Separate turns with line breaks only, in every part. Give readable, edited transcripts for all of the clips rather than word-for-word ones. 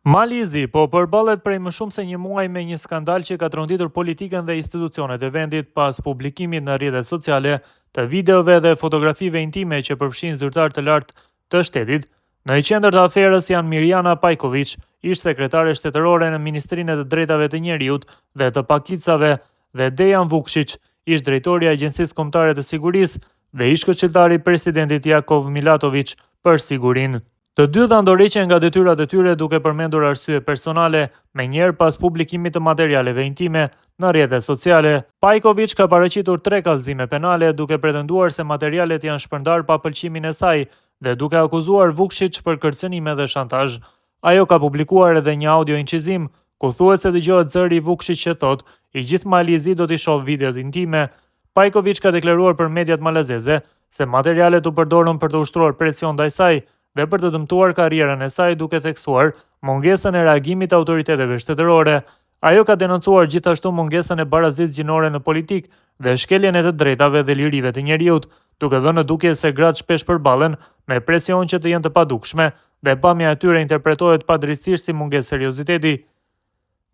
Malizi po përballet prej më shumë se një muaj me një skandal që ka tronditur politikën dhe institucionet e vendit pas publikimit në rrjetet sociale të videove dhe fotografive intime që përfshin zyrtar të lartë të shtetit. Në qendër të aferës janë Mirjana Pajković, ish sekretare shtetërore në Ministrinë e të Drejtave të Njerëzit dhe të Pakicave, dhe Dejan Vukšić, ish drejtori i Agjencisë Kombëtare të Sigurisë dhe ish këshilltari i presidentit Jakov Milatović për sigurinë. Të dyta ndorëheqen nga detyrat e tyre duke përmendur arsye personale, menjëherë pas publikimit të materialeve intime në rrjetet sociale. Pajković ka paraqitur 3 kallëzime penale duke pretenduar se materialet janë shpërndar pa pëlqimin e saj dhe duke akuzuar Vukšić për kërcënime dhe shantazh. Ajo ka publikuar edhe një audio incizim ku thuhet se dëgohet zëri i Vukšić që thotë: "I gjithë Malizi do t'i shoh videot intime." Pajković ka deklaruar për mediat malazeze se materialet u përdorën për të ushtruar presion ndaj saj dhe për të dëmtuar karrierën e saj duke theksuar mungesën e reagimit të autoriteteve shtetërore. Ajo ka denoncuar gjithashtu mungesën e barazisë gjinore në politikë dhe shkeljen e të drejtave dhe lirive të njerëzit, duke dhënë në dukje se gratë shpesh përballen me presion që të jenë të padukshme dhe pamja e tyre interpretohet padrejtisht si mungesë serioziteti.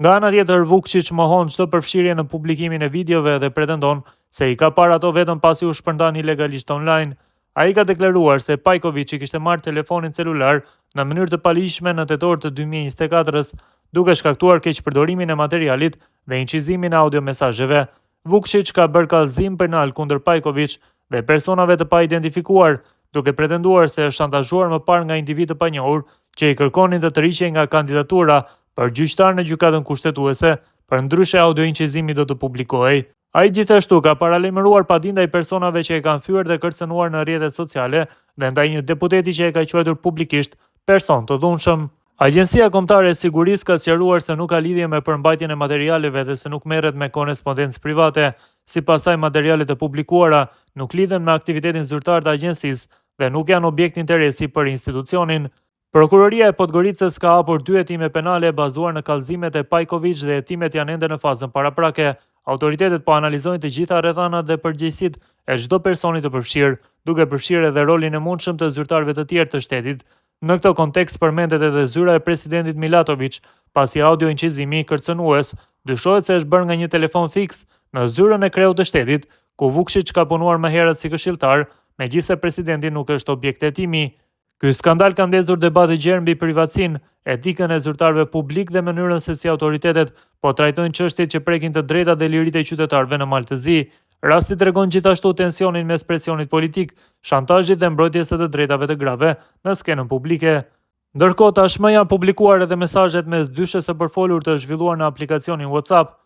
Nga ana tjetër, Vukšić mohon çdo përfshirje në publikimin e videove dhe pretendon se i ka parë ato vetëm pasi u shpërndan ilegalisht online. Ai ka deklaruar se Pajković i kishte marrë telefonin celular në mënyrë të palishme në tetor të 2024-s, duke shkaktuar keqpërdorimin e materialit dhe incizimin e audiomesazheve. Vukšić ka bërë kallëzim penal kundër Pajković dhe personave të paidentifikuar, duke pretenduar se është shantazhuar më parë nga individ të panjohur që i kërkonin të tërhiqej nga kandidatura për gjyqtar në gjykatën kushtetuese, përndryshe audioincizimi do të publikohej. Ai gjithashtu ka paralajmëruar padinë ndaj personave që e kanë fyer dhe kërcënuar në rrjetet sociale dhe ndaj një deputeti që e ka quajtur publikisht person të dhunshëm. Agjencia Kombëtare e Sigurisë ka sqaruar se nuk ka lidhje me përmbajtjen e materialeve dhe se nuk merret me korrespondencë private. Sipas saj, materialet e publikuara nuk lidhen me aktivitetin zyrtar të agjencisë dhe nuk janë objekt interesi për institucionin. Prokuroria e Podgoricës ka hapur 2 hetime penale bazuar në kallëzimet e Pajković dhe hetimet janë ende në fazën paraprake. Autoritetet po analizojnë të gjitha rrethanat dhe përgjegjësitë e çdo personi të përfshirë, duke përfshirë edhe rolin e mundshëm të zyrtarëve të tjerë të shtetit. Në këtë kontekst përmendet edhe zyra e presidentit Milatović, pasi audioincizimi kërcënues dyshohet se është bërë nga një telefon fiks në zyrën e kreut të shtetit, ku Vukšić ka punuar më herët si këshilltar, megjithëse presidenti nuk është objekt hetimi. Ky skandal ka ndezur debate gjerë mbi privatësinë, etikën e zyrtarëve publik dhe mënyrën se si autoritetet po trajtojnë çështjet që prekin të drejtat dhe liritë e qytetarëve në Maltëzi. Rasti tregon gjithashtu tensionin mes presionit politik, shantazhit dhe mbrojtjes së të drejtave të grave në skenën publike. Ndërkohë, tashmë janë publikuar edhe mesazhet mes dyshës së përfolur të zhvilluar në aplikacionin WhatsApp,